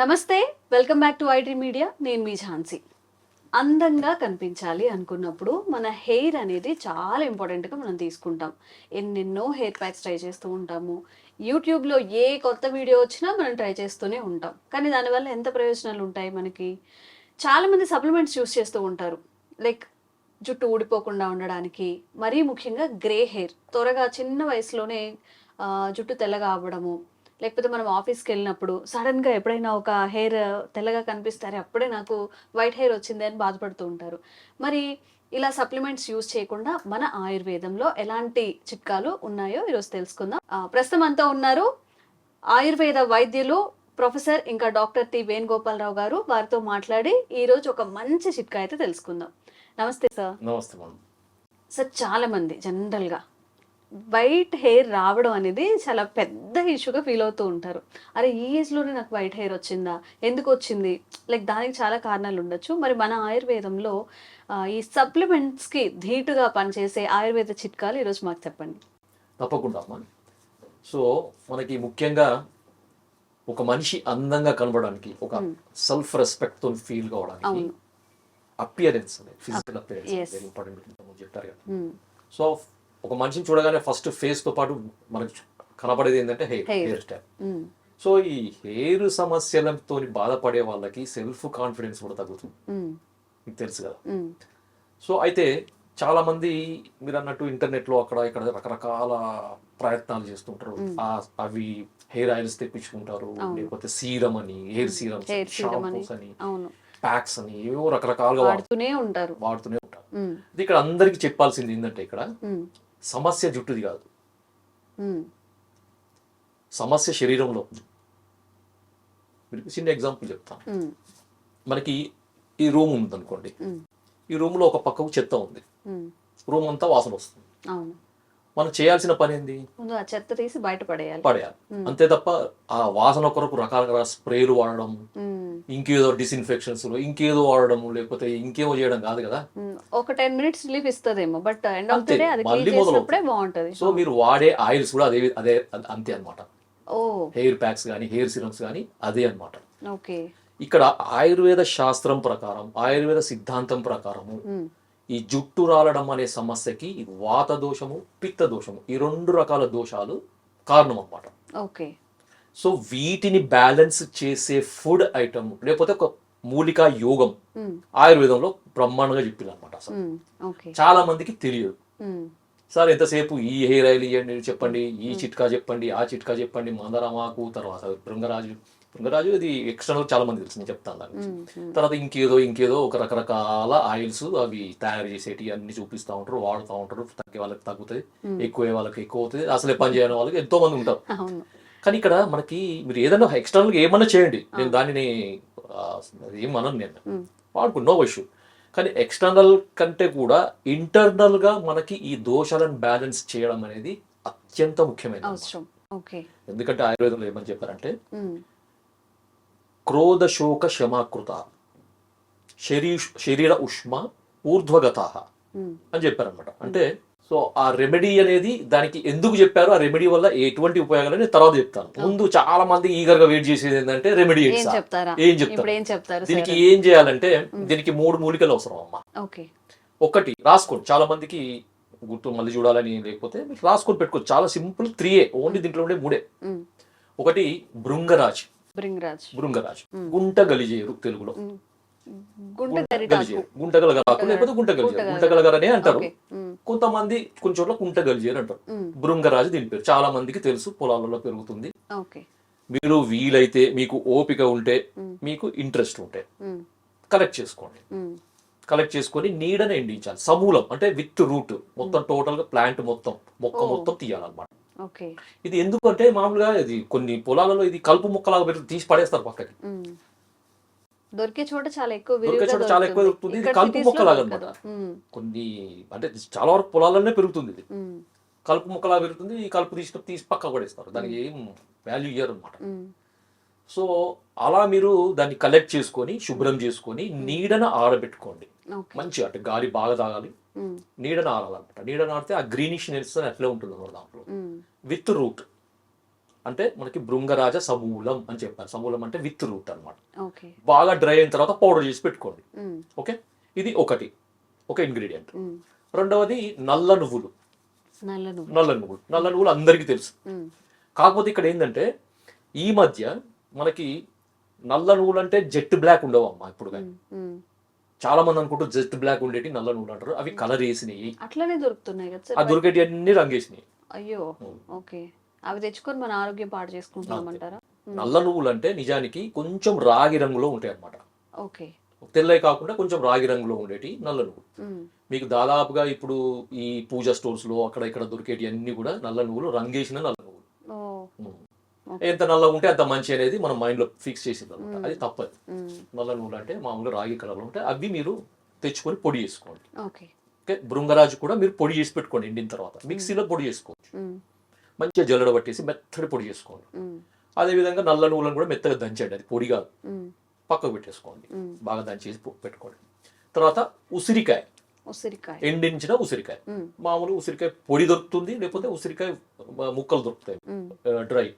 నమస్తే, welcome back to IT media. నేను మీ ఝాన్సీ. అందంగా కనిపించాలి అనుకున్నప్పుడు మన హెయిర్ అనేది చాలా ఇంపార్టెంట్గా మనం తీసుకుంటాం. ఎన్నెన్నో హెయిర్ ప్యాక్స్ ట్రై చేస్తూ ఉంటాము. యూట్యూబ్లో ఏ కొత్త వీడియో వచ్చినా మనం ట్రై చేస్తూనే ఉంటాం. కానీ దానివల్ల ఎంత ప్రయోజనాలు ఉంటాయి మనకి? చాలామంది సప్లిమెంట్స్ యూస్ చేస్తూ ఉంటారు. లైక్ జుట్టు ఊడిపోకుండా ఉండడానికి, మరీ ముఖ్యంగా గ్రే హెయిర్ త్వరగా చిన్న వయసులోనే జుట్టు తెల్లగా అవ్వడము, లేకపోతే మనం ఆఫీస్కి వెళ్ళినప్పుడు సడన్గా ఎప్పుడైనా ఒక హెయిర్ తెల్లగా కనిపిస్తారే అప్పుడే నాకు వైట్ హెయిర్ వచ్చింది అని బాధపడుతూ ఉంటారు. మరి ఇలా సప్లిమెంట్స్ యూజ్ చేయకుండా మన ఆయుర్వేదంలో ఎలాంటి చిట్కాలు ఉన్నాయో ఈరోజు తెలుసుకుందాం. ప్రస్తుతం అంతా ఉన్నారు ఆయుర్వేద వైద్యులు ప్రొఫెసర్ ఇంకా డాక్టర్ టి వేణుగోపాలరావు గారు. వారితో మాట్లాడి ఈరోజు ఒక మంచి చిట్కా అయితే తెలుసుకుందాం. నమస్తే సార్. నమస్తే మేడం. సార్, చాలా మంది జనరల్గా వైట్ హెయిర్ రావడం అనేది చాలా పెద్ద ఇష్యూగా ఫీల్ అవుతూ ఉంటారు. అరే, ఈ ఏజ్లోనే నాకు వైట్ హెయిర్ వచ్చిందా, ఎందుకు వచ్చింది? లైక్ దానికి చాలా కారణాలు ఉండొచ్చు. మరి మన ఆయుర్వేదంలో ఈ సప్లిమెంట్స్కి ధీటుగా పనిచేసే ఆయుర్వేద చిట్కాలు ఈరోజు మాకు చెప్పండి. తప్పకుండా అమ్మా. సో మనకి ముఖ్యంగా ఒక మనిషి అందంగా కనబడడానికి, ఒక సెల్ఫ్ రెస్పెక్ట్ తో ఫీల్ కావడానికి అపియరెన్స్ అనేది, ఫిజికల్ అపియరెన్స్ వెరీ ఇంపార్టెంట్ చెప్పారు కదా. సో ఒక మనిషిని చూడగానే ఫస్ట్ ఫేస్ తో పాటు మనకి కనబడేది ఏంటంటే హెయిర్ స్టైల్. సో ఈ హెయిర్ సమస్యలతో బాధపడే వాళ్ళకి సెల్ఫ్ కాన్ఫిడెన్స్ కూడా తగ్గుతుంది, మీకు తెలుసు కదా. సో అయితే చాలా మంది మీరు అన్నట్టు ఇంటర్నెట్ లో అక్కడ ఇక్కడ రకరకాల ప్రయత్నాలు చేస్తుంటారు. అవి హెయిర్ ఆయిల్స్ తెప్పించుకుంటారు, లేకపోతే సీరం అని, హెయిర్ సీరమ్స్, షాంపూస్ అని, ప్యాక్స్ అని, ఏవో రకరకాలుగా వాడుతూనే ఉంటారు. ఇది ఇక్కడ అందరికి చెప్పాల్సింది ఏంటంటే, ఇక్కడ సమస్య జుట్టుది కాదు, సమస్య శరీరంలో ఉంది. మీకు చిన్న ఎగ్జాంపుల్ చెప్తాను. మనకి ఈ రూమ్ ఉంది అనుకోండి, ఈ రూమ్ లో ఒక పక్కకు చెత్త ఉంది, రూమ్ అంతా వాసన వస్తుంది. మనం చేయాల్సిన పని ఏంది? ఆ చెత్త తీసి బయట పడేయాలి. అంతే తప్ప ఆ వాసన కొరకు రకాల స్ప్రేలు వాడడం, ఇంకేదో డిస్ఇన్ఫెక్షన్స్, ఇంకేదో వాడడం, లేకపోతే ఇంకేమో చేయడం కాదు కదా. ఒక 10 minutes రిలీఫ్ ఇస్తదేమో, but end of the day అది క్లీన్ చేసినప్పుడే బాగుంటది. సో మీరు వాడే ఆయిల్స్ కూడా అదే అంతే అన్నమాట. హెయిర్ ప్యాక్స్ కానీ, హెయిర్ సిరమ్స్ కానీ అదే అన్నమాట. ఓకే. ఇక్కడ ఆయుర్వేద శాస్త్రం ప్రకారం, ఆయుర్వేద సిద్ధాంతం ప్రకారము ఈ జుట్టు రాలడం అనే సమస్యకి వాత దోషము, పిత్త దోషము, ఈ 2 రకాల దోషాలు కారణం అన్నమాట. ఓకే. సో వీటిని బ్యాలెన్స్ చేసే ఫుడ్ ఐటమ్, లేకపోతే ఒక మూలికా యోగం ఆయుర్వేదంలో బ్రహ్మాండంగా చెప్పింది అనమాట. అసలు చాలా మందికి తెలియదు. సార్ ఎంతసేపు ఈ హెయిర్ ఆయిల్ ఇవ్వండి, చెప్పండి, ఈ చిట్కా చెప్పండి, ఆ చిట్కా చెప్పండి, మందరమాకు, తర్వాత భృంగరాజు ఇది ఎక్స్టర్నల్ చాలా మంది తెలుసు, నేను చెప్తాను దాని గురించి. తర్వాత ఇంకేదో ఒక రకరకాల ఆయిల్స్ అవి తయారు చేసేటి అన్ని చూపిస్తూ ఉంటారు, వాడుతూ ఉంటారు. తగ్గే వాళ్ళకి తగ్గుతుంది, ఎక్కువ వాళ్ళకి ఎక్కువ అవుతుంది, అసలే పని చేయని వాళ్ళకి ఎంతో మంది ఉంటారు. కానీ ఇక్కడ మనకి మీరు ఏదైనా ఎక్స్టర్నల్గా ఏమన్నా చేయండి, నేను దానిని ఏమన్నాను, నేను వాడుకుని నో ఇష్యూ. కానీ ఎక్స్టర్నల్ కంటే కూడా ఇంటర్నల్ గా మనకి ఈ దోషాలను బ్యాలెన్స్ చేయడం అనేది అత్యంత ముఖ్యమైన అవసరం. ఎందుకంటే ఆయుర్వేదంలో ఏమని చెప్పారంటే, క్రోధ శోక శమాకృత శరీర ఉష్మ ఊర్ధ్వగత అని చెప్పారనమాట. అంటే సో ఆ రెమెడీ అనేది దానికి ఎందుకు చెప్పారు, ఆ రెమెడీ వల్ల ఎటువంటి ఉపయోగాలని తర్వాత చెప్తాను. ముందు చాలా మంది ఈగర్ గా వెయిట్ చేసేది ఏంటంటే రెమెడీ ఏం చెప్తారు. దీనికి ఏం చేయాలంటే, దీనికి 3 మూలికలు అవసరం అమ్మా. ఒకటి రాసుకోండి, చాలా మందికి గుర్తు మళ్ళీ చూడాలని లేకపోతే రాసుకొని పెట్టుకోవచ్చు. చాలా సింపుల్, 3 ఓన్లీ, దీంట్లో ఉండే 3. ఒకటి భృంగరాజ్, గుంట గలిజేరు, తెలుగులో గుంటగలగరాకు లేకపోతే గుంటగలగరనే అంటారు. కొంతమంది కొన్ని చోట్ల గుంట గలిజేరు అంటారు. భృంగరాజు దీని పేరు, చాలా మందికి తెలుసు, పొలాలలో పెరుగుతుంది. మీరు వీలైతే, మీకు ఓపిక ఉంటే, మీకు ఇంట్రెస్ట్ ఉంటే కలెక్ట్ చేసుకోండి. కలెక్ట్ చేసుకొని నీడని ఎండించాలి, సమూలం అంటే విత్ రూట్ మొత్తం, టోటల్ గా ప్లాంట్ మొత్తం, మొక్క మొత్తం తీయాలన్నమాట. ఇది ఎందుకంటే మామూలుగా ఇది కొన్ని పొలాలలో ఇది కలుపు మొక్కలాగా తీసి పడేస్తారు పక్కకి, దొరికే చోట చాలా ఎక్కువ దొరుకుతుంది. ఇది కలుపు మొక్కలాగా అనమాట. కొన్ని అంటే చాలా వరకు పొలాలనే పెరుగుతుంది, ఇది కలుపు మొక్కలాగా పెరుగుతుంది. ఈ కలుపు తీసి పక్క పడేస్తారు, దానికి ఏం వాల్యూ ఇయ్యరు అనమాట. సో అలా మీరు దాన్ని కలెక్ట్ చేసుకొని శుభ్రం చేసుకొని నీడన ఆరబెట్టుకోండి. మంచిగా అంటే గాలి బాగా తాగాలి, నీడన ఆరాలన్నమాట. నీడన ఆడితే ఆ గ్రీనిష్ నెల్స్ అట్లే ఉంటుంది అన్నమాట దాంట్లో, విత్ రూట్. అంటే మనకి భృంగరాజ సమూలం అని చెప్పారు. సమూలం అంటే విత్ రూట్ అనమాట. ఓకే. బాగా డ్రై అయిన తర్వాత పౌడర్ చేసి పెట్టుకోండి. ఓకే, ఇది ఒక ఇంగ్రీడియంట్. రెండవది నల్ల నువ్వులు. నల్ల నువ్వులు అందరికీ తెలుసు. కాకపోతే ఇక్కడ ఏంటంటే ఈ మధ్య మనకి నల్ల నువ్వులు అంటే జెట్ బ్లాక్ ఉండవు అమ్మా ఇప్పుడు కానీ. చాలా మంది అనుకుంటారు జెట్ బ్లాక్ ఉండేటి నల్ల నువ్వులు అంటారు. అవి కలర్ వేసినాయి, అట్లనే దొరుకుతున్నాయి కదా ఆ దొరికేటి అన్ని రంగేసినాయి. అయ్యో, ఓకే. అవి తెచ్చుకొని మన ఆరోగ్యం పాడు చేసుకుంటామంటారా? నల్ల నువ్వులు అంటే నిజానికి కొంచెం రాగి రంగులో ఉంటాయి అన్నమాట. ఓకే. తెల్లవి కాకుండా కొంచెం రాగి రంగులో ఉండేటి నల్ల నువ్వులు. మీకు దాదాపుగా ఇప్పుడు ఈ పూజా స్టోర్స్ లో అక్కడ ఇక్కడ దొరికేటి అన్ని కూడా నల్ల నువ్వులు, రంగేసిన నల్ల నువ్వులు. ఎంత నల్లగా ఉంటే అంత మంచి అనేది మనం మైండ్ లో ఫిక్స్ చేసింది అనమాట. అది తప్పదు. నల్ల నువ్వులు అంటే మామూలుగా రాగి కలర్ లో ఉంటాయి. అవి మీరు తెచ్చుకొని పొడి చేసుకోండి. ఓకే. భృంగరాజు కూడా మీరు పొడి చేసి పెట్టుకోండి. ఎండిన తర్వాత మిక్సీలో పొడి చేసుకోవచ్చు. మంచిగా జల్లడ పట్టేసి మెత్తడి పొడి చేసుకోండి. అదే విధంగా నల్ల నువ్వులను కూడా మెత్తగా దంచండి. అది పొడి కాదు, పక్కకు పెట్టేసుకోండి. బాగా దంచేసి పెట్టుకోండి. తర్వాత ఉసిరికాయ, ఎండించిన ఉసిరికాయ. మామూలు ఉసిరికాయ పొడి దొరుకుతుంది, లేకపోతే ఉసిరికాయ ముక్కలు దొరుకుతాయి డ్రై.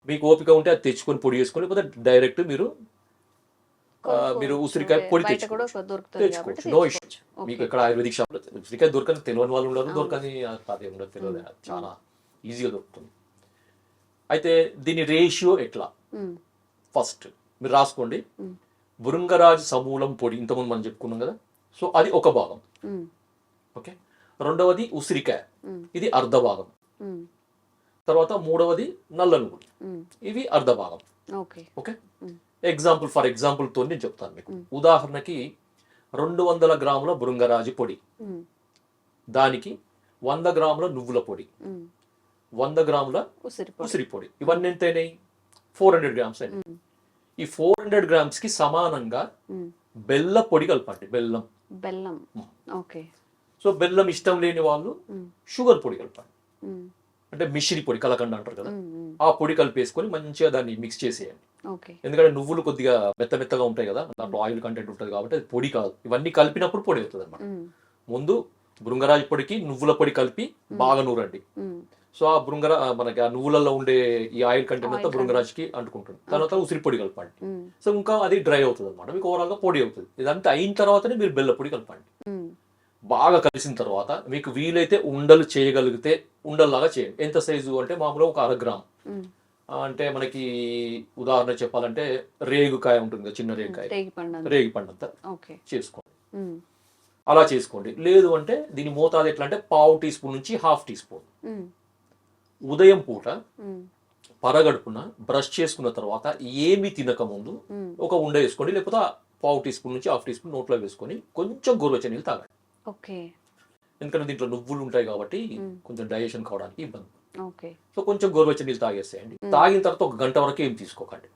మీకు ఓపిక ఉంటే అది తెచ్చుకొని పొడి చేసుకొని, లేకపోతే డైరెక్ట్ మీరు ఉసిరికాయ పొడి తెచ్చుకోవచ్చు. No issue. మీకు ఇక్కడ ఆయుర్వేదిక్ షాప్ లో ఉసిరికాయ దొరకని తెలియని వాళ్ళు ఉండరు, దొరకని అదే ఉండదు, తెలియదు. చాలా ఈజీగా దొరుకుతుంది. అయితే దీని రేషియో ఎట్లా? ఫస్ట్ మీరు రాసుకోండి. భృంగరాజు సమూలం పొడి ఇంతకుముందు మనం చెప్పుకున్నాం కదా, సో అది ఒక భాగం. ఓకే. రెండవది ఉసిరికాయ, ఇది అర్ధ భాగం. తర్వాత మూడవది నల్ల నువ్వులు, ఇవి అర్ధ భాగం. ఓకే. ఫర్ ఎగ్జాంపుల్ తో నేను చెప్తాను మీకు. ఉదాహరణకి 200 గ్రాముల భృంగరాజు పొడి, దానికి 100 గ్రాముల నువ్వుల పొడి, 100 గ్రాముల ఉసిరి పొడి, ఇవన్నీ ఎంత అయినాయి? 400 గ్రామ్స్ అయినాయి. ఈ 400 గ్రామ్స్ కి సమానంగా బెల్ల పొడి కలపండి. బెల్లం. ఓకే. సో బెల్లం ఇష్టం లేని వాళ్ళు షుగర్ పొడి కలపండి. అంటే మిశ్రి పొడి, కలకండ అంటారు కదా, ఆ పొడి కలిపేసుకొని మంచిగా దాన్ని మిక్స్ చేసేయండి. ఎందుకంటే నువ్వులు కొద్దిగా మెత్తగా ఉంటాయి కదా, దాంట్లో ఆయిల్ కంటెంట్ ఉంటుంది కాబట్టి అది పొడి కాదు. ఇవన్నీ కలిపినప్పుడు పొడి అవుతుంది అనమాట. ముందు భృంగరాజు పొడికి నువ్వుల పొడి కలిపి బాగా నూరండి. సో ఆ మనకి ఆ నువ్వులలో ఉండే ఈ ఆయిల్ కంటెంట్ అంతా భృంగరాజుకి అంటుకుంటుంది. తర్వాత ఉసిరి పొడి కలపండి. సో ఇంకా అది డ్రై అవుతుంది అనమాట. మీకు ఓవరాల్ గా పొడి అవుతుంది. ఇదంతా అయిన తర్వాతనే మీరు బెల్ల పొడి కలపండి. బాగా కలిసిన తర్వాత మీకు వీలైతే ఉండలు చేయగలిగితే ఉండల్లాగా చేయండి. ఎంత సైజు అంటే మామూలుగా ఒక 1/2 గ్రామ్. అంటే మనకి ఉదాహరణ చెప్పాలంటే రేగుకాయ ఉంటుంది కదా, చిన్న రేగి పండంతా చేసుకోండి. అలా చేసుకోండి. లేదు అంటే దీని మోతాదు ఎట్లా అంటే 1/2 టీ స్పూన్ నుంచి 1/2 టీ స్పూన్. ఉదయం పూట పరగడుపున బ్రష్ చేసుకున్న తర్వాత ఏమి తినక ముందు ఒక ఉండ వేసుకోండి, లేకపోతే 1/2 టీ స్పూన్ నుంచి 1/2 టీ స్పూన్ నోట్లో వేసుకొని కొంచెం గోరువెచ్చని నీళ్ళు తాగండి. ఎందుకంటే దీంట్లో నువ్వులు ఉంటాయి కాబట్టి కొంచెం డైజెషన్ కావడానికి ఇబ్బంది. సో కొంచెం గోరువెచ్చని నీళ్ళు తాగేసేయండి. తాగిన తర్వాత 1 గంట వరకు ఏం తీసుకోకండి.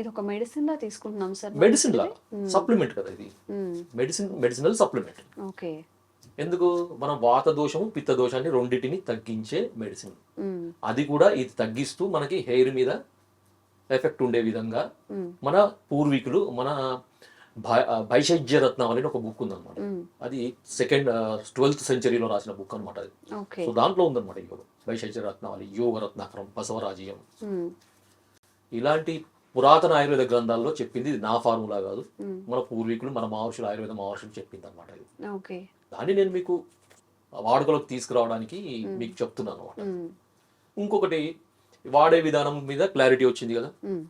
ఇది ఒక మెడిసిన్ లా తీసుకుంటున్నాం సార్. మెడిసిన్ లా సప్లిమెంట్ కదా ఇది. Medicinal supplement. ఎందుకు? మనం వాత దోషము పిత్త దోషాన్ని రెండింటిని తగ్గించే మెడిసిన్. అది కూడా ఇది తగ్గిస్తూ మనకి హెయిర్ మీద ఎఫెక్ట్ ఉండే విధంగా మన పూర్వీకులు మన భైషజ్య రత్నావళి అని ఒక బుక్ ఉందన్నమాట. అది 12th సెంచరీలో రాసిన బుక్ అనమాట. అది సో దాంట్లో ఉందన్నమాట యోగం. భైషజ్య రత్నావళి, యోగ రత్నాకరం, బసవరాజీయం, ఇలాంటి పురాతన ఆయుర్వేద గ్రంథాల్లో చెప్పింది. ఇది నా ఫార్ములా కాదు, మన పూర్వీకులు, మన మహర్షులు, ఆయుర్వేద మహర్షులు చెప్పింది అనమాట. దాన్ని నేను మీకు వాడుకలోకి తీసుకురావడానికి మీకు చెప్తున్నాను అనమాట. ఇంకొకటి, వాడే విధానం మీద క్లారిటీ వచ్చింది కదా.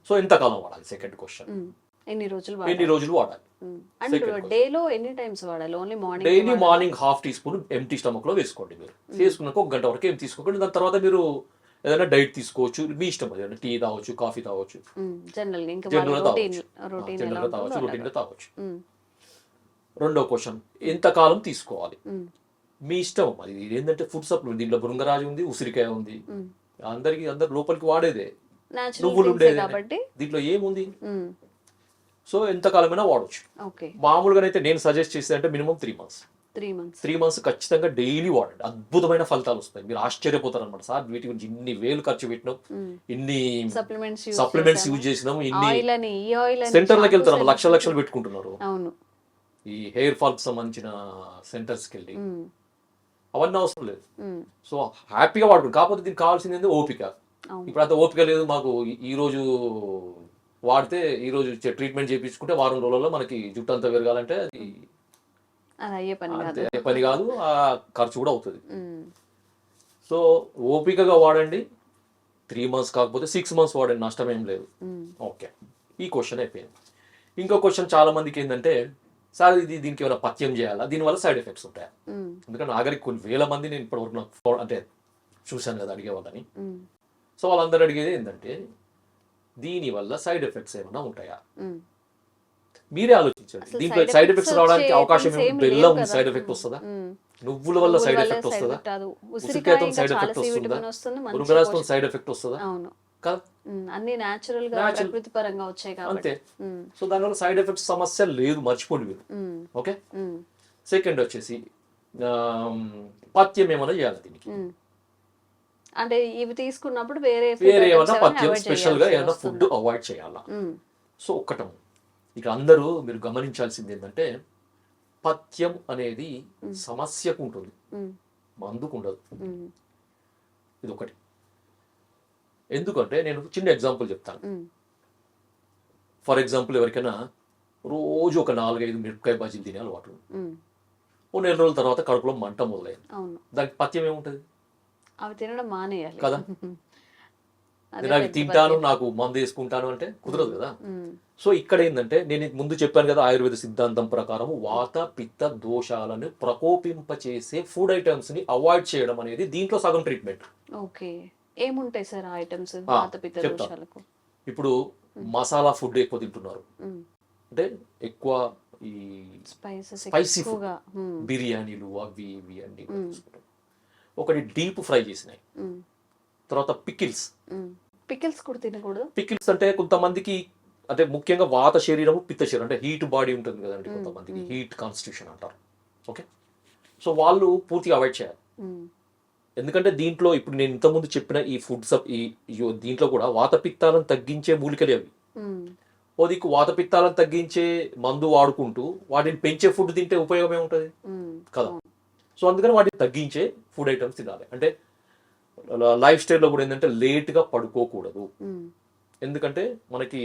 సో ఎంతకాలం వాడాలి? Second question. ఎన్ని రోజులు వాడాలి? Daily morning 1/2 teaspoon empty stomach లో వేసుకోండి. మీరు వేసుకున్నాక 1 గంట వరకు ఏం తీసుకోకండి. దాని తర్వాత మీరు ఏదైనా డైట్ తీసుకోవచ్చు, మీ ఇష్టం. అది టీ తాగొచ్చు, కాఫీ తాగొచ్చు, జనరల్ తాగొచ్చు, రొటీన్ తాగొచ్చు. రెండో క్వశ్చన్, ఎంతకాలం తీసుకోవాలి? మీ ఇష్టం. అది ఏంటంటే ఫుడ్ సప్లిమెంట్. దీంట్లో భృంగరాజు ఉంది, ఉసిరికాయ ఉంది, అందరు లోపలికి వాడేదే, నువ్వులు ఉండేది. దీంట్లో ఏముంది? సో ఎంతకాలమైనా వాడచ్చు. మామూలుగానైతే నేను సజెస్ట్ చేసేది అంటే మినిమం 3 months. 3 months ఖచ్చితంగా డైలీ వాడండి. అద్భుతమైన ఫలితాలు వస్తాయి. మీరు ఆశ్చర్యపోతారు అనమాట. సార్ వీటి గురించి ఇన్ని వేలు ఖర్చు పెట్టినాం, ఇన్ని సప్లిమెంట్స్ యూజ్ చేసినాం, ఇన్ని సెంటర్లకు వెళ్తారు, లక్షలు పెట్టుకుంటున్నారు ఈ హెయిర్ ఫాల్ కి సంబంధించిన సెంటర్స్కి వెళ్ళి. అవన్నీ అవసరం లేదు. సో హ్యాపీగా వాడుకోండి. కాకపోతే దీనికి కావాల్సింది ఓపిక. అవును. ఇప్పుడు అంత ఓపిక లేదు మాకు, ఈ రోజు వాడితే ఈ రోజు ట్రీట్మెంట్ చేయించుకుంటే వారం రోజుల్లో మనకి జుట్టు అంతా పెరగాలంటే అది అది అయ్యే పని అంతే కాదు. అయ్యే పని కాదు, ఆ ఖర్చు కూడా అవుతుంది. ఉమ్, సో ఓపికగా వాడండి, 3 months కాకపోతే 6 months వాడండి, నష్టం ఏం లేదు. ఉమ్, ఓకే, ఈ క్వశ్చన్ అయిపోయింది. ఇంకో క్వశ్చన్ చాలా మందికి ఏంటంటే, సార్ దీనికి ఏమైనా పథ్యం చేయాలా, దీనివల్ల సైడ్ ఎఫెక్ట్స్ ఉంటాయా? ఉమ్, ఎందుకంటే నాగరికి కొన్ని వేల మంది నేను ఇప్పటివరకు అంటే చూశాను కదా అడిగే వాళ్ళని. ఉమ్, సో వాళ్ళందరూ అడిగేది ఏంటంటే, దీనివల్ల సైడ్ ఎఫెక్ట్స్ ఏమైనా ఉంటాయా? ఉమ్. మీరే ఆలోచించండి, అసలు దీంట్లో side సైడ్ effects ఎఫెక్ట్స్ రావడానికి వచ్చే అవకాశం things ఏమి? ఏం బెల్లం లేవు కదా. సైడ్ ఎఫెక్ట్ వస్తుందా? ఉమ్. నువ్వుల వల్ల నువ్వుల సైడ్ వల్ల ఎఫెక్ట్ side వస్తుందా? effect రాదు. ఉసిరికాయ ఉసిరికాయతో ఇంకా సైడ్ చాలా ఎఫెక్ట్ సి వస్తుందా? విటమిన్ వస్తుంది, మంచి మునగరాజుతో పోషక- సైడ్ ఎఫెక్ట్ వస్తుందా? అవును. కదా, అన్ని న్యాచురల్ గా Natural. ప్రకృతి పరంగా వచ్చాయి కాబట్టి. అంతే. సో దానివల్ల సైడ్ ఎఫెక్ట్స్ సమస్య లేదు, మర్చిపోండి మీరు. ఓకే, సెకండ్ వచ్చేసి పథ్యం ఏమైనా చేయాలి దీనికి. అంటే ఇవి తీసుకున్నప్పుడు వేరే వేరే ఏమైనా పథ్యం స్పెషల్ గా ఏమైనా ఫుడ్ అవాయిడ్ చేయాలా? సో ఒక్కటం ఇక అందరూ మీరు గమనించాల్సింది ఏంటంటే, పథ్యం అనేది సమస్యకు ఉంటుంది, మందుకు ఉండదు. ఇది ఒకటి. ఎందుకంటే నేను చిన్న ఎగ్జాంపుల్ చెప్తాను. ఫర్ ఎగ్జాంపుల్, ఎవరికైనా రోజు ఒక 4-5 మిరపకాయ బజ్జీలు తినే అలవాటు, ఓ నెల రోజుల తర్వాత కడుపులో మంట మొదలైంది, దానికి పథ్యం ఏముంటుంది? అవి తినడం మానేయాలి కదా. నేను అవి తింటాను, నాకు మందు వేసుకుంటాను అంటే కుదరదు కదా. సో ఇక్కడ ఏంటంటే, నేను ముందు చెప్పాను కదా, ఆయుర్వేద సిద్ధాంతం ప్రకారం వాత పిత్త దోషాలను ప్రకోపింపచేసే ఫుడ్ ఐటమ్స్ ని అవాయిడ్ చేయడం అనేది దీంట్లో సగం ట్రీట్మెంట్. ఓకే, ఏముంటాయి సార్ ఐటమ్స్ ఆ, వాత పిత్త చెప్తా. దోషాలకు? ఇప్పుడు మసాలా ఫుడ్ ఎక్కువ తింటున్నారు, అంటే ఎక్కువ ఈ స్పైసెస్ స్పైసీ ఫుడ్, ఎక్కువగా. బిర్యానీలు అవి ఇవి అన్ని కూడా తీసుకుంటారు. ఒకటి డీప్ ఫ్రై చేసినాయి, తర్వాత పికిల్స్. పికిల్స్ కూడా తినకూడదు. పికిల్స్ అంటే కొంతమందికి, అంటే ముఖ్యంగా వాత శరీరము పిత్త శరీరం, అంటే హీట్ బాడీ ఉంటుంది కదండి, కొంతమందికి హీట్ కాన్స్టిట్యూషన్ అంటారు. ఓకే, సో వాళ్ళు పూర్తిగా అవాయిడ్ చేయాలి. ఎందుకంటే దీంట్లో ఇప్పుడు నేను ఇంతకుముందు చెప్పిన ఈ ఫుడ్స్ దీంట్లో కూడా వాత పిత్తాలను తగ్గించే మూలికలే అవి. ఓ దిక్కు వాత పిత్తాలను తగ్గించే మందు వాడుకుంటూ వాటిని పెంచే ఫుడ్ తింటే ఉపయోగం ఏముంటుంది కదా. సో అందుకని వాటిని తగ్గించే ఫుడ్ ఐటమ్స్ తినాలి. అంటే లైఫ్ స్టైల్లో కూడా ఏంటంటే, లేట్గా పడుకోకూడదు. ఎందుకంటే మనకి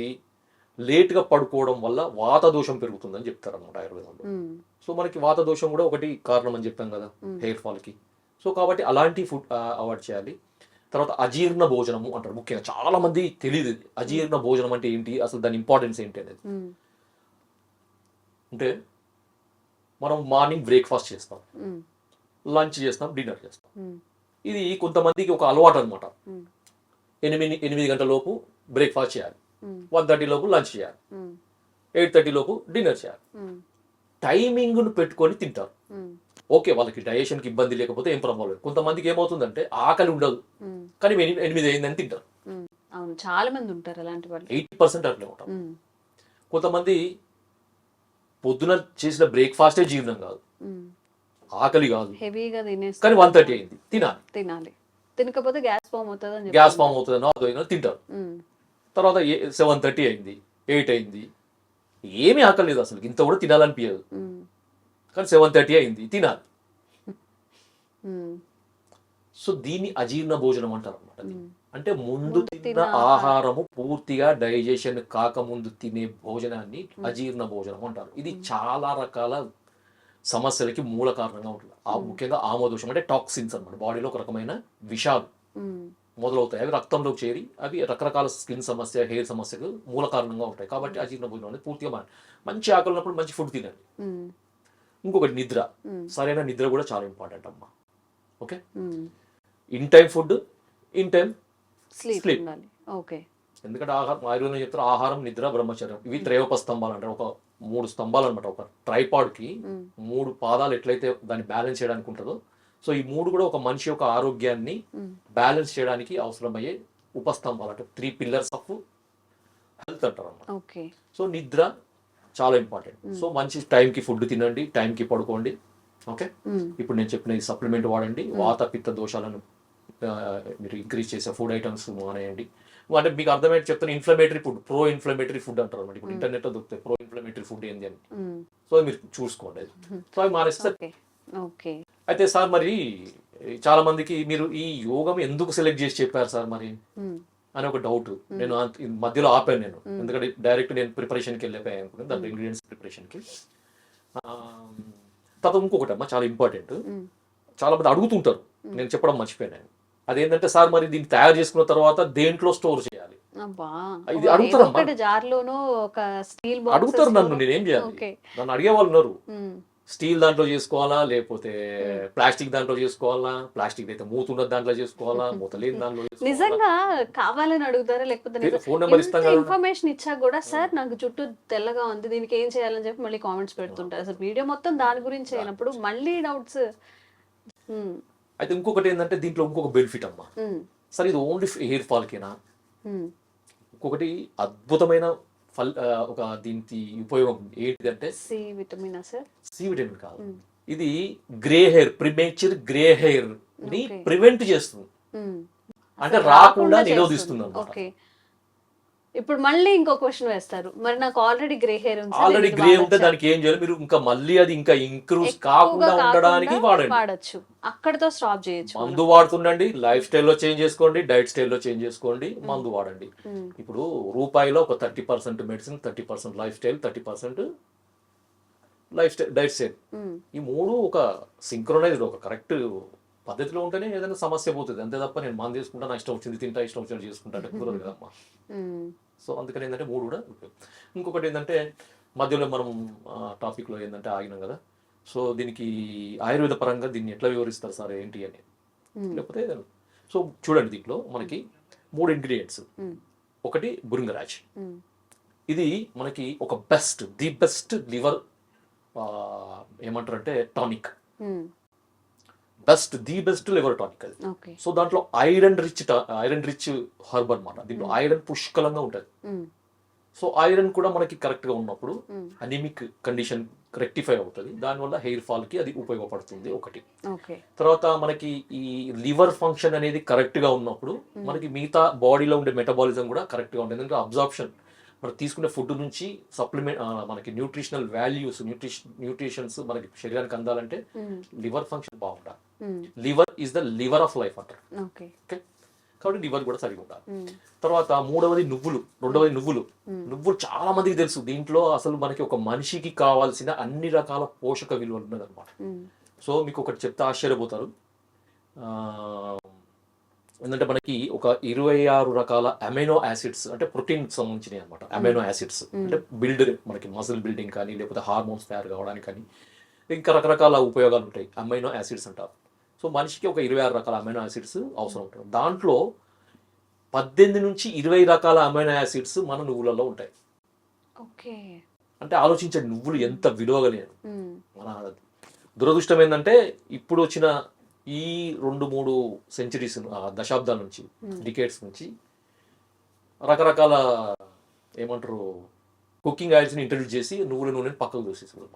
లేట్గా పడుకోవడం వల్ల వాత దోషం పెరుగుతుందని చెప్తారు అన్నమాట ఆయుర్వేదంలో. సో మనకి వాత దోషం కూడా ఒకటి కారణం అని చెప్పాం కదా హెయిర్ ఫాల్కి. సో కాబట్టి అలాంటి ఫుడ్ అవాయిడ్ చేయాలి. తర్వాత అజీర్ణ భోజనము అంటారు, ముఖ్యంగా చాలా మంది తెలియదు ఇది. అజీర్ణ భోజనం అంటే ఏంటి, అసలు దాని ఇంపార్టెన్స్ ఏంటి అనేది. అంటే మనం మార్నింగ్ బ్రేక్ఫాస్ట్ చేస్తాం, లంచ్ చేస్తాం, డిన్నర్ చేస్తాం. ఇది కొంతమందికి ఒక అలవాటు అనమాట. 8 గంటల లోపు బ్రేక్ఫాస్ట్ చేయాలి, 1:30 లోపు లంచ్ చేయాలి, 8:30 లోపు డిన్నర్ చేయాలి. టైమింగ్ను పెట్టుకొని తింటారు. ఓకే, వాళ్ళకి డైజెషన్కి ఇబ్బంది లేకపోతే ఏం ప్రాబ్లం లేదు. కొంతమందికి ఏమవుతుందంటే ఆకలి ఉండదు, కానీ 8 అయిందని తింటారు. అవును, చాలా మంది ఉంటారు అలాంటి వాళ్ళు. 80% అట్లే ఉంటారు. కొంతమంది పొద్దున చేసిన బ్రేక్ఫాస్టే జీర్ణం కాదు, ఆకలి కాదు, హెవీగా తినేస్తారు, కానీ 1:30 అయింది, తినాలి. తినకపోతే గ్యాస్ ఫామ్ అవుతుంది అని గ్యాస్ ఫామ్ అవుతుందనో అదో తింటారు. తర్వాత 7:30 అయింది, 8 అయింది, ఏమీ ఆకలి లేదు, అసలు ఇంత కూడా తినాలనిపించదు, కానీ 7:30 అయింది, తినాలి. సో దీన్ని అజీర్ణ భోజనం అంటారు అనమాట. అంటే ముందు తిన్న ఆహారము పూర్తిగా డైజెషన్ కాకముందు తినే భోజనాన్ని అజీర్ణ భోజనం అంటారు. ఇది చాలా రకాల సమస్యలకి మూల కారణంగా ఉంటుంది. ముఖ్యంగా ఆమోదోషం అంటే టాక్సిన్స్ అనమాట, బాడీలో ఒక రకమైన విషాలు మొదలవుతాయి. అవి రక్తంలోకి చేరి అవి రకరకాల స్కిన్ సమస్య, హెయిర్ సమస్యకు మూల కారణంగా ఉంటాయి. కాబట్టి అజీర్ణ భోజనం అనేది పూర్తిగా మంచి ఆకలి ఉన్నప్పుడు మంచి ఫుడ్ తినండి. ఇంకొకటి నిద్ర, సరైన నిద్ర కూడా చాలా ఇంపార్టెంట్ అమ్మా. Okay, in time food, in time sleep. Okay, ఎందుకంటే ఆయుర్వేదం చెప్తారు, ఆహారం, నిద్ర, బ్రహ్మచర్యం, ఇవి త్రయోప స్తంభాలు అంటారు. ఒక 3 స్తంభాలు అనమాట. ఒక ట్రైపాడ్కి 3 పాదాలు ఎట్లయితే దాన్ని బ్యాలెన్స్ చేయడానికి ఉంటుందో, సో ఈ 3 కూడా ఒక మనిషి యొక్క ఆరోగ్యాన్ని బ్యాలెన్స్ చేయడానికి అవసరమయ్యే ఉపస్తంభాలు, అంటే 3 pillars ఆఫ్ హెల్త్ అంటారు అన్నమాట. సో నిద్ర చాలా ఇంపార్టెంట్. సో మంచి టైంకి ఫుడ్ తినండి, టైంకి పడుకోండి. ఓకే, ఇప్పుడు నేను చెప్పిన ఈ సప్లిమెంట్ వాడండి. వాత పిత్త దోషాలను మీరు ఇంక్రీజ్ చేసే ఫుడ్ ఐటమ్స్ మానేయండి. అంటే మీకు అర్థమయ్యేది చెప్తాను, inflammatory food, pro inflammatory food అంటారు అన్నమాట. ఇప్పుడు ఇంటర్నెట్లో దొరుకుతాయి ప్రో ఇన్ఫ్లమేటరీ ఫుడ్ ఏంది అని. సో మీరు చూసుకోండి, సో అవి మానేస్తే. అయితే సార్ మరి చాలా మందికి మీరు ఈ యోగం ఎందుకు సెలెక్ట్ చేసి చెప్పారు సార్ మరి ఉమ్, అని ఒక డౌట్. నేను ఈ మధ్యలో ఆపాను నేను, ఎందుకంటే డైరెక్ట్ నేను ప్రిపరేషన్కి వెళ్ళిపోయాను అనుకున్నాను, దాంట్లో ఇంగ్రీడియంట్స్ ప్రిపరేషన్కి. తర్వాత ఇంకొకటి అమ్మా చాలా ఇంపార్టెంట్, ఉమ్. చాలా మంది అడుగుతుంటారు, నేను చెప్పడం మర్చిపోయాను. అదేంటంటే సార్ మరి దీన్ని తయారు చేసుకున్న తర్వాత దేంట్లో స్టోర్ చేయాలి, అబ్బా, ఇది అడుగుతారమ్మా. ఒకటి జార్లోనో ఒక స్టీల్ అడుగుతారు నన్ను, బాక్స్. నేనేం చేయాలి, ఓకే. నన్ను అడిగే వాళ్ళు ఉన్నారు. ఉమ్, స్టీల్ దాంట్లో చేసుకోవాలా, లేకపోతే ప్లాస్టిక్ దాంట్లో చేసుకోవాలా, ప్లాస్టిక్ అయితే మూత ఉన్నది దాంట్లో చేసుకోవాలా, మూత లేని దాంట్లో చేసుకోవాలా? నిజంగా కావాలని అడుగుతారా లేకపోతే ఫోన్ నెంబర్ ఇస్తాం కదా. ఇన్ఫర్మేషన్ ఇచ్చా కూడా సార్ నాకు జుట్టు తెల్లగా ఉంది దీనికి ఏం చేయాలని చెప్పి మళ్ళీ కామెంట్స్ పెడుతుంటారు. అసలు వీడియో మొత్తం దాని గురించి అయినప్పుడు మళ్ళీ డౌట్స్. అయితే ఇంకొకటి ఏంటంటే దీంట్లో ఇంకొక బెనిఫిట్ అమ్మా. సరే ఇది ఓన్లీ హెయిర్ ఫాల్కేనా? ఇంకొకటి అద్భుతమైన ఒక దీనికి ఉపయోగం ఏంటిదంటే C vitamin sir. C vitamin కాదు, ఇది grey hair, premature grey hair ని ప్రివెంట్ చేస్తుంది, అంటే రాకుండా నిరోధిస్తుంది అన్నమాట. ఓకే. ఇప్పుడు మళ్ళీ ఇంకో క్వశ్చన్ వేస్తారు, మరి నాకు ఆల్రెడీ గ్రే హెయిర్ ఉంది, ఆల్రెడీ గ్రే ఉంటే దానికి ఏం చేయాలి, మీరు ఇంకా మళ్ళీ అది ఇంకా ఇంక్రూజ్ కాకుండా ఉండడానికి వాడచ్చు, అక్కడతో స్టాప్ చేయొచ్చు. మందు వాడుతుండండి, లైఫ్ స్టైల్లో చేంజ్ చేసుకోండి, డైట్ స్టైల్లో చేంజ్ చేసుకోండి, మందు వాడండి. ఇప్పుడు రూపాయిలో ఒక 30% medicine, 30% life style, 30% diet style, ఈ మూడు ఒక సింక్రోనైజ్డ్ ఒక కరెక్ట్ పద్ధతిలో ఉంటేనే ఏదైనా సమస్య పోతుంది. అంతే తప్ప నేను మందు తీసుకుంటా, నా ఇష్టం వచ్చింది తింటా, ఇష్టం వచ్చినట్టు చేసుకుంటా అంటే కుదరదు కదమ్మా. సో అందుకని ఏంటంటే మూడు కూడా ఉపయోగం. ఇంకొకటి ఏంటంటే మధ్యలో మనం టాపిక్లో ఏంటంటే ఆగినాం కదా, సో దీనికి ఆయుర్వేద పరంగా దీన్ని ఎట్లా వివరిస్తారు సార్ ఏంటి అని, లేకపోతే సో చూడండి దీంట్లో మనకి 3 ఇంగ్రీడియంట్స్. ఒకటి భృంగరాజ్, ఇది మనకి ఒక ది బెస్ట్ లివర్ ఏమంటారంటే tonic, the best liver tonic అది. సో దాంట్లో ఐరన్ రిచ్ హర్బ్ అనమాట, దీంట్లో ఐరన్ పుష్కలంగా ఉంటుంది. సో ఐరన్ కూడా మనకి కరెక్ట్ గా ఉన్నప్పుడు అనిమిక్ కండిషన్ రెక్టిఫై అవుతుంది, దానివల్ల హెయిర్ ఫాల్ కి అది ఉపయోగపడుతుంది ఒకటి. తర్వాత మనకి ఈ లివర్ ఫంక్షన్ అనేది కరెక్ట్ గా ఉన్నప్పుడు మనకి మిగతా బాడీలో ఉండే మెటబాలిజం కూడా కరెక్ట్ గా ఉంటుంది, ఎందుకంటే అబ్జార్ప్షన్ మనం తీసుకునే ఫుడ్ నుంచి సప్లిమెంట్ మనకి న్యూట్రిషనల్ వాల్యూస్ న్యూట్రిషన్స్ మనకి శరీరానికి అందాలంటే లివర్ ఫంక్షన్ బాగుండాలి. Liver is the liver of life అంటారు. ఓకే, కాబట్టి లివర్ కూడా సరిగా ఉండాలి. తర్వాత రెండవది నువ్వులు చాలా మందికి తెలుసు, దీంట్లో అసలు మనకి ఒక మనిషికి కావాల్సిన అన్ని రకాల పోషక విలువలు ఉన్నది అనమాట. సో మీకు ఒకటి చెప్తే ఆశ్చర్యపోతారు, ఏంటంటే మనకి ఒక 26 రకాల అమైనో యాసిడ్స్ అంటే ప్రోటీన్ సంబంధించినవి అనమాట. అమైనో యాసిడ్స్ అంటే మనకి మజిల్ బిల్డింగ్ కానీ లేకపోతే హార్మోన్స్ తయారు కావడానికి కానీ ఇంకా రకరకాల ఉపయోగాలు ఉంటాయి, అమైనో యాసిడ్స్ అంటారు. సో మనిషికి ఒక 26 రకాల అమైనో యాసిడ్స్ అవసరం ఉంటుంది. దాంట్లో 18 నుంచి 20 రకాల అమైనో యాసిడ్స్ మన నువ్వులలో ఉంటాయి. అంటే ఆలోచించండి, నువ్వులు ఎంత విలువగలిగారు. మన దురదృష్టం ఏంటంటే ఇప్పుడు వచ్చిన ఈ 2-3 సెంచరీస్ దశాబ్దాల నుంచి డికేట్స్ నుంచి రకరకాల ఏమంటారు కుకింగ్ ఆయిల్స్ని ఇంట్రడ్యూస్ చేసి నువ్వుల నూనెని పక్కకు దూసేసారు.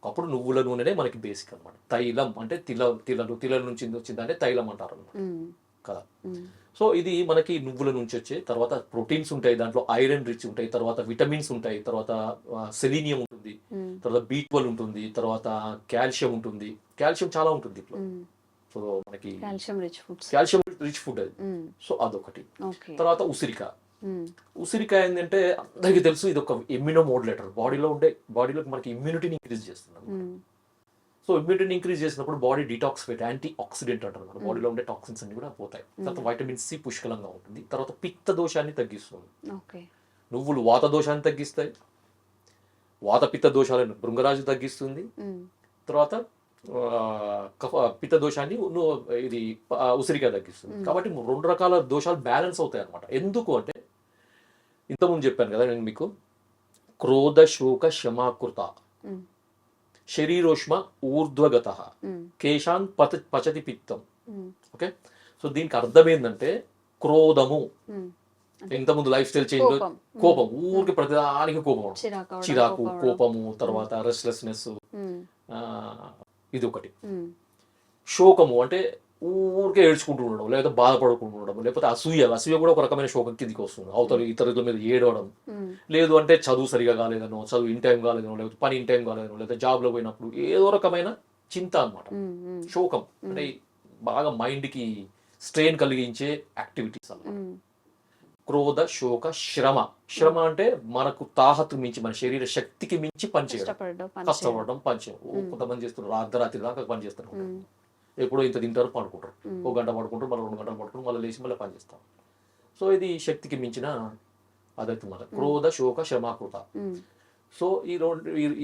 అప్పుడు నువ్వుల నూనెనే మనకి బేసిక్ అనమాట. తైలం అంటే తిల నుంచి వచ్చిందంటే తైలం అంటారు అనమాట కదా. సో ఇది మనకి నువ్వుల నుంచి వచ్చే, తర్వాత ప్రోటీన్స్ ఉంటాయి, దాంట్లో ఐరన్ రిచ్ ఉంటాయి, తర్వాత విటమిన్స్ ఉంటాయి, తర్వాత సెలీనియం ఉంటుంది, తర్వాత B12 ఉంటుంది, తర్వాత కాల్షియం ఉంటుంది. కాల్షియం చాలా ఉంటుంది ఇట్లా. సో మనకి కాల్షియం రిచ్ ఫుడ్ అది. సో అదొకటి. తర్వాత ఉసిరికాయ ఏంటంటే అందరికీ తెలుసు, ఇది ఒక ఇమ్యూనో మోడ్యులేటర్, బాడీలో మనకి ఇమ్యూనిటీని ఇంక్రీజ్ చేస్తుంది. సో ఇమ్యూనిటీని ఇంక్రీజ్ చేసినప్పుడు బాడీ డిటాక్సిఫైట్, యాంటీ ఆక్సిడెంట్ అంటారు, మన బాడీలో ఉండే టాక్సిన్స్ అన్ని కూడా పోతాయి. తర్వాత వైటమిన్ సి పుష్కలంగా ఉంటుంది. తర్వాత పిత్త దోషాన్ని తగ్గిస్తుంది. నువ్వులు వాత దోషాన్ని తగ్గిస్తాయి, వాత పిత్త దోషాలను భృంగరాజు తగ్గిస్తుంది. తర్వాత పిత్త దోషాన్ని ఇది ఉసిరికాయ తగ్గిస్తుంది. కాబట్టి 2 రకాల దోషాలు బ్యాలెన్స్ అవుతాయి అనమాట. ఎందుకు అంటే ఇంతకుముందు చెప్పాను కదా నేను మీకు, క్రోధ శోక శమాకృత శరీరోష్మ ఊర్ధ్వగత కేశాన్ పచతి పిత్తం. ఓకే, సో దీనికి అర్థం ఏంటంటే క్రోధము, ఇంతకుముందు లైఫ్ స్టైల్ చేంజ్, కోపం, ఊరికి ప్రతిదానికి కోపం, చిరాకు, కోపము, తర్వాత రెస్ట్లెస్నెస్, ఇది ఒకటి. శోకము అంటే ఊరికే ఏడ్చుకుంటూ ఉండడం, లేకపోతే బాధపడుకుంటూ ఉండడం, లేకపోతే అసూయ కూడా ఒక రకమైన శోకం కిందికి వస్తుంది. అవతల ఇతరుల మీద ఏడవడం, లేదు అంటే చదువు సరిగా కాలేదనో, చదువు ఇన్ టైం కాలేదనో, లేకపోతే పని ఇన్ టైం కాలేదనో, లేకపోతే జాబ్లో పోయినప్పుడు ఏదో రకమైన చింత అనమాట. శోకం అంటే బాగా మైండ్కి స్ట్రెయిన్ కలిగించే యాక్టివిటీస్ అన్నమాట. క్రోధ శోక శ్రమ అంటే మనకు తాహతు మించి మన శరీర శక్తికి మించి పనిచేయడం, కష్టపడడం, పనిచేయడం. కొంతమంది చేస్తున్నారు అర్ధరాత్రి దాకా పని చేస్తారు. ఎప్పుడో ఇంత తింటారు, పడుకుంటారు, 1 గంట పడుకుంటారు, మళ్ళీ 2 గంటలు పడుకుంటారు, మళ్ళీ లేచి మళ్ళీ పని చేస్తారు. సో ఇది శక్తికి మించిన అదైతే మన క్రోధ శోక శ్రమాకృత. సో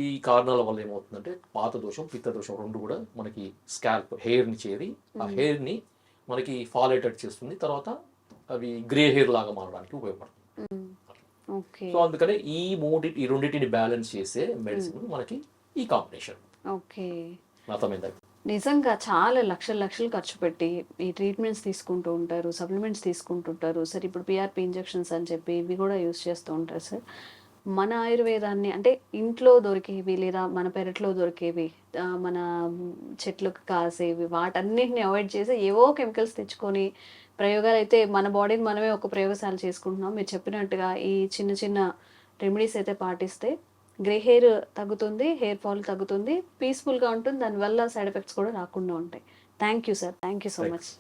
ఈ కారణాల వల్ల ఏమవుతుందంటే వాత దోషం, పిత్త దోషం రెండు కూడా మనకి స్కాల్ప్ హెయిర్ని చేరి ఆ హెయిర్ని మనకి ఫాల్ అయ్యేటట్టు చేస్తుంది. తర్వాత అవి గ్రే హెయిర్ లాగా మారడానికి ఉపయోగపడుతుంది. సో అందుకనే ఈ రెండింటిని బ్యాలెన్స్ చేసే మెడిసిన్ మనకి ఈ కాంబినేషన్. అర్థమైందా? నిజంగా చాలా లక్షలు ఖర్చు పెట్టి ఈ ట్రీట్మెంట్స్ తీసుకుంటూ ఉంటారు, సప్లిమెంట్స్ తీసుకుంటుంటారు సార్. ఇప్పుడు పిఆర్పి ఇంజెక్షన్స్ అని చెప్పి ఇవి కూడా యూస్ చేస్తూ ఉంటారు సార్. మన ఆయుర్వేదాన్ని అంటే ఇంట్లో దొరికేవి లేదా మన పెరట్లో దొరికేవి, మన చెట్లకు కాసేవి, వాటన్నిటిని అవాయిడ్ చేసి ఏవో కెమికల్స్ తెచ్చుకొని ప్రయోగాలు అయితే మన బాడీని మనమే ఒక ప్రయోగశాల చేసుకుంటున్నాం. మీరు చెప్పినట్టుగా ఈ చిన్న రెమెడీస్ అయితే పాటిస్తే గ్రే హెయిర్ తగ్గుతుంది, హెయిర్ ఫాల్ తగ్గుతుంది, పీస్ఫుల్గా ఉంటుంది, దానివల్ల సైడ్ ఎఫెక్ట్స్ కూడా రాకుండా ఉంటాయి. Thank you sir, thank you so much.